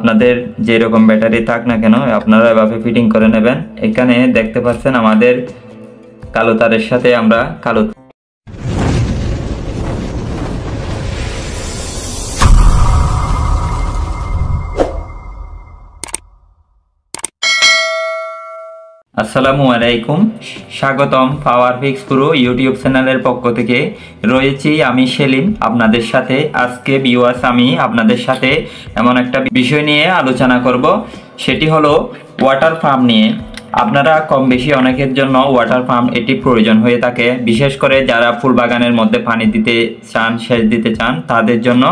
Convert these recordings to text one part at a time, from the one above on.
আপনাদের যে রকম ব্যাটারি থাক না কেন আপনারা এভাবে ফিটিং করে নেবেন। এখানে দেখতে পাচ্ছেন আমাদের কালো তারের সাথে আমরা কালো আসসালামু আলাইকুম, স্বাগতম পাওয়ার ফিক্স প্রো ইউটিউব চ্যানেলের পক্ষ থেকে রয়েছি আমি সেলিম আপনাদের সাথে। আজকে ভিউয়ার্স আমি আপনাদের সাথে এমন একটা বিষয় নিয়ে আলোচনা করব, সেটি হলো ওয়াটার পাম্প নিয়ে। আপনারা কম বেশি অনেকের জন্য ওয়াটার পাম্প এটি প্রয়োজন হয়ে থাকে, বিশেষ করে যারা ফুল বাগানের মধ্যে পানি দিতে চান, সেচ দিতে চান, তাদের জন্য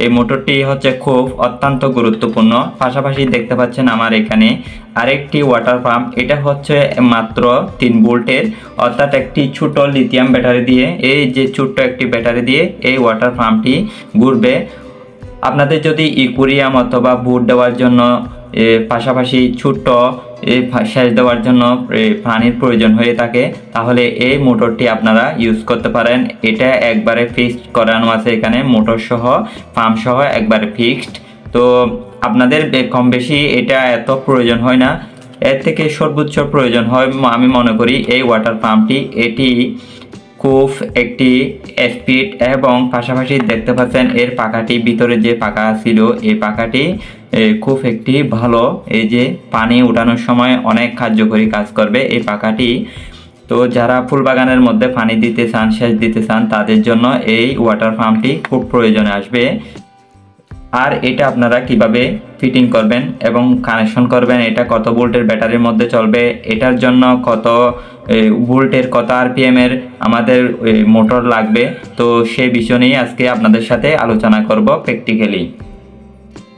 এই মোটরটি হচ্ছে খুব অত্যন্ত গুরুত্বপূর্ণ। পাশাপাশি দেখতে পাচ্ছেন আমার এখানে আরেকটি ওয়াটার পাম্প, এটা হচ্ছে মাত্র 3 ভোল্টের, অর্থাৎ একটি ছোট লিথিয়াম ব্যাটারি দিয়ে, এই যে ছোট্ট একটি ব্যাটারি দিয়ে এই ওয়াটার পাম্পটি ঘুরবে। আপনাদের যদি ইকুরিয়াম অথবা বুট দেওয়ার জন্য পাশাপাশি ছোট্ট সেচ দেওয়ার জন্য পানির প্রয়োজন হয়ে থাকে, তাহলে এই মোটরটি আপনারা ইউজ করতে পারেন। এটা একবারে ফিক্সড করানো আছে, এখানে মোটর সহ পাম্প সহ একবারে ফিক্সড। তো আপনাদের কম বেশি এটা এত প্রয়োজন হয় না, এর থেকে সর্বোচ্চ প্রয়োজন হয় আমি মনে করি এই ওয়াটার পাম্পটি। এটি খুব একটি স্পিড এবং পাশাপাশি দেখতে পাচ্ছেন এর পাখাটি, ভিতরে যে পাখা ছিল এই পাখাটি খুব একটি ভালো, এই যে পানি উঠানোর সময় অনেক কার্যকরী কাজ করবে এই পাখাটি। তো যারা ফুল বাগানের মধ্যে পানি দিতে চান, সেচ দিতে চান, তাদের জন্য এই ওয়াটার পাম্পটি খুব প্রয়োজনে আসবে। আর এটা আপনারা কিভাবে ফিটিং করবেন এবং কানেকশন করবেন, এটা কত ভোল্টের ব্যাটারির মধ্যে চলবে, এটার জন্য কত ভোল্টের কত আরপিএম এর আমাদের মোটর লাগবে, তো সেই বিষয় নিয়ে আজকে আপনাদের সাথে আলোচনা করব প্র্যাকটিক্যালি।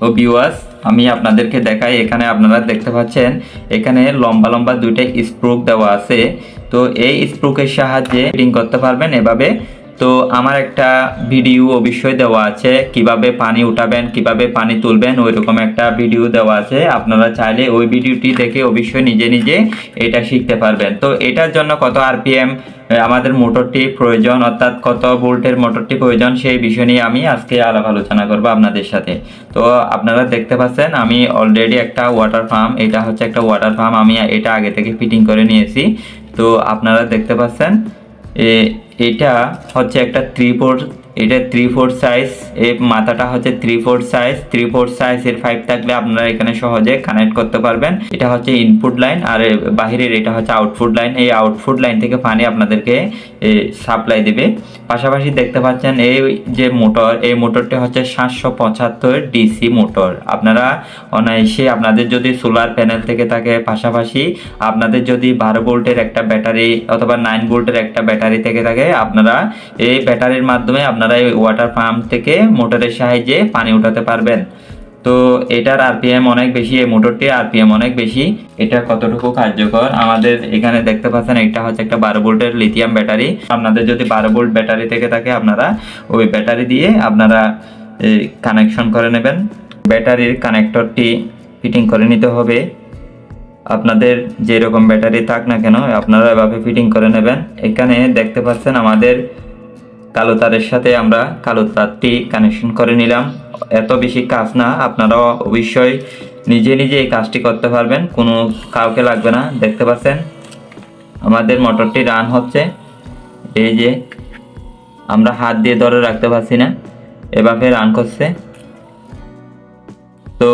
ও ভিউয়ার্স আমি আপনাদেরকে দেখাই, এখানে আপনারা দেখতে পাচ্ছেন এখানে লম্বা লম্বা দুইটা স্প্রুক দেওয়া আছে। তো এই স্প্রুকের সাহায্যে ফিটিং করতে পারবেন এভাবে। তো আমার একটা ভিডিও অবশ্যই দেওয়া আছে কিভাবে পানি উঠাবেন, কিভাবে পানি তুলবেন, ওই রকম একটা ভিডিও দেওয়া আছে। আপনারা চাইলে ওই ভিডিওটি দেখে অবশ্যই নিজে নিজে এটা শিখতে পারবেন। তো এটার জন্য কত আরপিএম আমাদের মোটরটি প্রয়োজন, অর্থাৎ কত ভোল্টের মোটরটি প্রয়োজন, সেই বিষয় নিয়ে আমি আজকে আলোচনা করব আপনাদের সাথে। তো আপনারা দেখতে পাচ্ছেন আমি অলরেডি একটা ওয়াটার পাম্প, এটা হচ্ছে একটা ওয়াটার পাম্প, আমি এটা আগে থেকে ফিটিং করে নিয়েছি। তো আপনারা দেখতে পাচ্ছেন এটা হচ্ছে একটা 3/4, এটা 3/4 সাইজ, এই মাথাটা হচ্ছে 3/4 সাইজ। 3/4 সাইজের পাইপ থাকলে আপনারা এখানে সহজে কানেক্ট করতে পারবেন। এটা হচ্ছে ইনপুট লাইন আর বাহিরের এটা হচ্ছে আউটপুট লাইন। এই আউটপুট লাইন থেকে পানি আপনাদেরকে সাপ্লাই দেবে। পাশাপাশি দেখতে পাচ্ছেন এই যে মোটর, এই মোটরটি হচ্ছে 775 ডিসি মোটর। আপনারা অনায়াসে আপনাদের যদি সোলার প্যানেল থেকে থাকে, পাশাপাশি আপনাদের যদি 12 ভোল্টের একটা ব্যাটারি অথবা 9 ভোল্টের একটা ব্যাটারি থেকে থাকে, আপনারা এই ব্যাটারির মাধ্যমে আপনারা এই ওয়াটার পাম্প থেকে মোটরের সাহায্যে পানি উঠাতে পারবেন। তো এটার আরপিএম অনেক বেশি, এই মোটরটির আরপিএম অনেক বেশি। এটা কতটুকু কার্যকর আমাদের এখানে দেখতে পাচ্ছেন, এটা হচ্ছে একটা 12 ভোল্টের লিথিয়াম ব্যাটারি। আপনাদের যদি 12 ভোল্ট ব্যাটারি থেকে থাকে, আপনারা ওই ব্যাটারি দিয়ে আপনারা কানেকশন করে নেবেন। ব্যাটারির কানেক্টরটি ফিটিং করে নিতে হবে। আপনাদের যে রকম ব্যাটারি থাক না কেন আপনারা এভাবে ফিটিং করে নেবেন। এখানে দেখতে পাচ্ছেন আমাদের কালো তারের সাথে আমরা কালো তারটি কানেকশন করে নিলাম। এত বেশি কাজ না, আপনারা অবশ্যই নিজে নিজে এই কাজটি করতে পারবেন, কোনো কাউকে লাগবে না। দেখতে পাচ্ছেন আমাদের মোটরটি রান হচ্ছে, এই যে আমরা হাত দিয়ে ধরে রাখতে পারছি না, এভাবে রান করছে। তো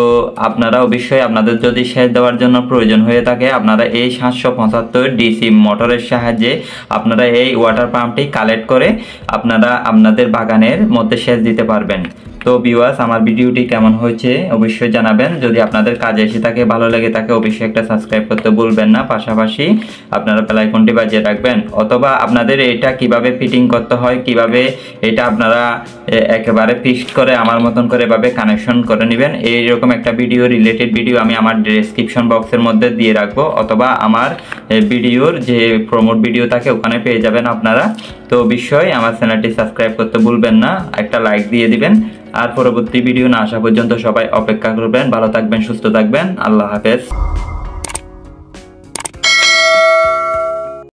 আপনারা অবশ্যই আপনাদের যদি সেচ দেওয়ার জন্য প্রয়োজন হয়ে থাকে, আপনারা এই 775 ডিসি মোটরের সাহায্যে আপনারা এই ওয়াটার পাম্পটি কালেক্ট করে আপনারা আপনাদের বাগানের মধ্যে সেচ দিতে পারবেন। তো ভিউয়ার্স আমার ভিডিওটি কেমন হয়েছে অবশ্যই জানাবেন। যদি আপনাদের কাজে এসে থাকে, ভালো লেগে থাকে, অবশ্যই একটা সাবস্ক্রাইব করতে ভুলবেন না। পাশাপাশি আপনারা বেল আইকনটি বাজিয়ে রাখবেন। অথবা আপনাদের এটা কিভাবে ফিটিং করতে হয়, কিভাবে এটা আপনারা একেবারে ফিক্সড করে আমার মতন করে এভাবে কানেকশন করে নেবেন, এইরকম একটা ভিডিও রিলেটেড ভিডিও আমি আমার ডেসক্রিপশন বক্সের মধ্যে দিয়ে রাখবো, অথবা আমার ভিডিওর যে প্রমোট ভিডিও থাকে ওখানে পেয়ে যাবেন আপনারা। তো অবশ্যই আমার চ্যানেলটি সাবস্ক্রাইব করতে ভুলবেন না, একটা লাইক দিয়ে দিবেন। আর পরবর্তী ভিডিও না আসা পর্যন্ত সবাই অপেক্ষা করবেন। ভালো থাকবেন, সুস্থ থাকবেন, আল্লাহ হাফেজ।